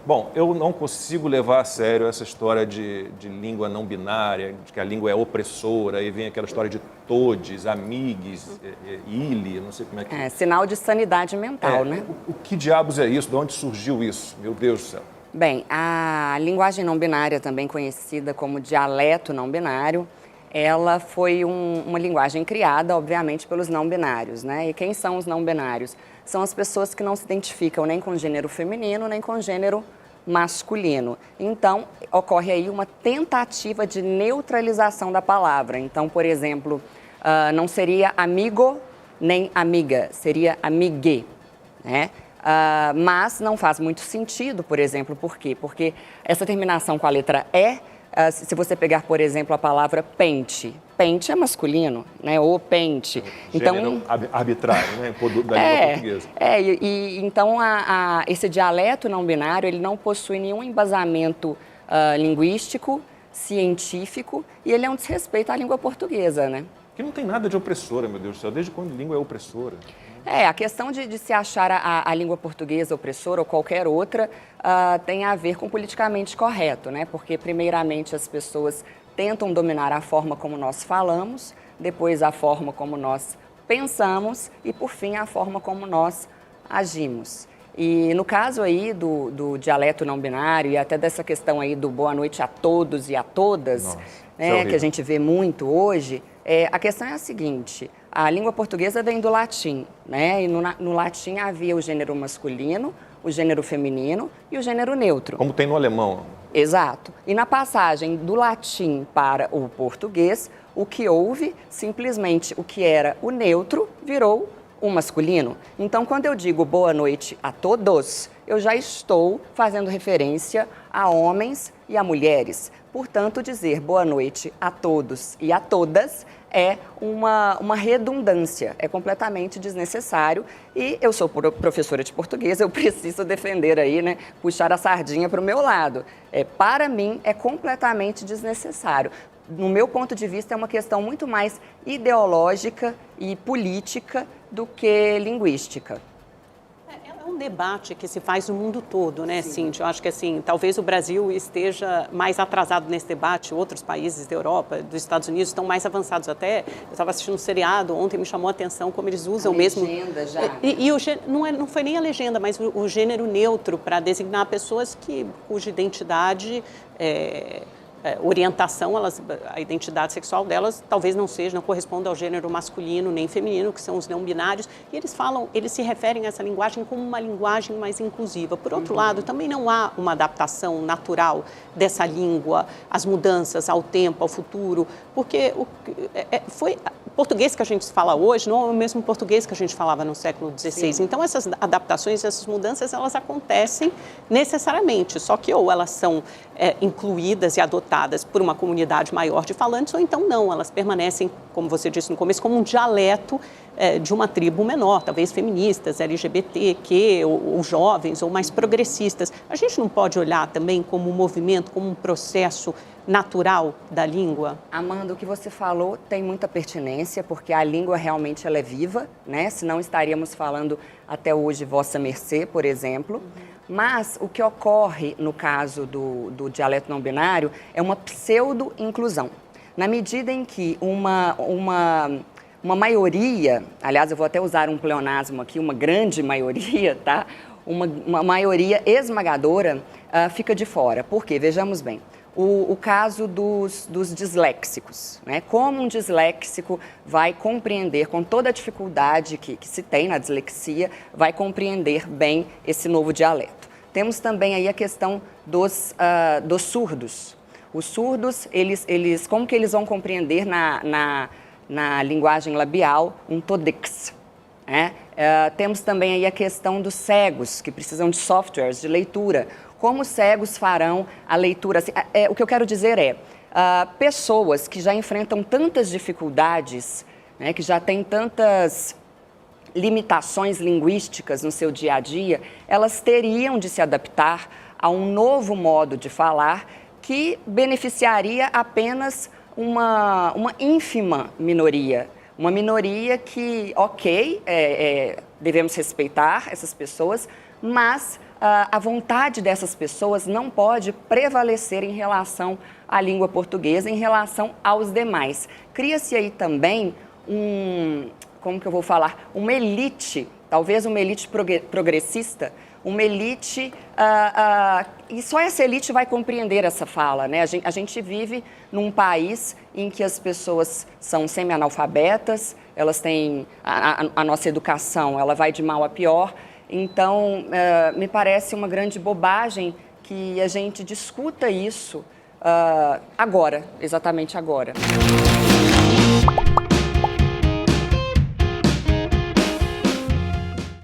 Bom, eu não consigo levar a sério essa história de língua não binária, de que a língua é opressora, aí vem aquela história de todes, amigues, ilha, não sei como é que... É, sinal de sanidade mental, né? O que diabos é isso? De onde surgiu isso? Meu Deus do céu. Bem, a linguagem não binária, também conhecida como dialeto não binário, ela foi uma linguagem criada, obviamente, pelos não binários, né? E quem são os não binários? São as pessoas que não se identificam nem com gênero feminino, nem com gênero masculino. Então, ocorre aí uma tentativa de neutralização da palavra. Então, por exemplo, não seria amigo nem amiga, seria amigue, né? Mas não faz muito sentido, por exemplo, por quê? Porque essa terminação com a letra E, se você pegar, por exemplo, a palavra pente, pente é masculino, né? Ou pente. Gênero arbitrário, né? Da língua portuguesa. Então, esse dialeto não binário, ele não possui nenhum embasamento linguístico, científico, e ele é um desrespeito à língua portuguesa, né? Que não tem nada de opressora, meu Deus do céu. Desde quando a língua é opressora? A questão de se achar a língua portuguesa opressora ou qualquer outra tem a ver com politicamente correto, né? Porque, primeiramente, as pessoas tentam dominar a forma como nós falamos, depois a forma como nós pensamos e, por fim, a forma como nós agimos. E no caso aí do dialeto não binário e até dessa questão aí do boa noite a todos e a todas, né, que a gente vê muito hoje, a questão é a seguinte: a língua portuguesa vem do latim, né? E no latim havia o gênero masculino, o gênero feminino e o gênero neutro. Como tem no alemão. Exato. E na passagem do latim para o português, o que houve, simplesmente o que era o neutro virou o masculino. Então, quando eu digo boa noite a todos, eu já estou fazendo referência a homens e a mulheres. Portanto, dizer boa noite a todos e a todas é uma redundância, é completamente desnecessário. E eu sou professora de português, eu preciso defender aí, né, puxar a sardinha para o meu lado. Para mim, é completamente desnecessário. No meu ponto de vista, é uma questão muito mais ideológica e política do que linguística. É um debate que se faz no mundo todo, né, Cíntia? Eu acho que, assim, talvez o Brasil esteja mais atrasado nesse debate, outros países da Europa, dos Estados Unidos estão mais avançados até. Eu estava assistindo um seriado, ontem me chamou a atenção como eles usam mesmo... legenda já. Não foi nem a legenda, mas o gênero neutro para designar pessoas cuja identidade... orientação, a identidade sexual delas talvez não corresponda ao gênero masculino nem feminino, que são os não binários, e eles se referem a essa linguagem como uma linguagem mais inclusiva. Por outro lado, também não há uma adaptação natural dessa língua, às mudanças, ao tempo, ao futuro, porque o português que a gente fala hoje não é o mesmo português que a gente falava no século XVI. Sim. Então, essas adaptações, essas mudanças, elas acontecem necessariamente, só que ou elas são incluídas e adotadas por uma comunidade maior de falantes, ou então não, elas permanecem, como você disse no começo, como um dialeto de uma tribo menor, talvez feministas, LGBTQ, ou jovens, ou mais progressistas. A gente não pode olhar também como um movimento, como um processo natural da língua? Amanda, o que você falou tem muita pertinência, porque a língua realmente ela é viva, né? Senão estaríamos falando até hoje vossa mercê, por exemplo. Mas o que ocorre no caso do dialeto não binário é uma pseudo-inclusão. Na medida em que uma maioria, aliás, eu vou até usar um pleonasmo aqui, uma grande maioria, tá? Uma maioria esmagadora fica de fora. Por quê? Vejamos bem. O caso dos disléxicos, né? Como um disléxico vai compreender, com toda a dificuldade que se tem na dislexia, vai compreender bem esse novo dialeto. Temos também aí a questão dos surdos. Os surdos, como que eles vão compreender na linguagem labial um todex, né? Temos também aí a questão dos cegos, que precisam de softwares de leitura. Como os cegos farão a leitura? O que eu quero dizer pessoas que já enfrentam tantas dificuldades, né, que já têm tantas limitações linguísticas no seu dia a dia, elas teriam de se adaptar a um novo modo de falar que beneficiaria apenas uma ínfima minoria. Uma minoria que, devemos respeitar essas pessoas, mas a vontade dessas pessoas não pode prevalecer em relação à língua portuguesa, em relação aos demais. Cria-se aí também como que eu vou falar, uma elite, talvez uma elite progressista, uma elite, e só essa elite vai compreender essa fala, né? A gente vive num país em que as pessoas são semi-analfabetas, elas têm, a nossa educação, ela vai de mal a pior, então me parece uma grande bobagem que a gente discuta isso agora, exatamente agora.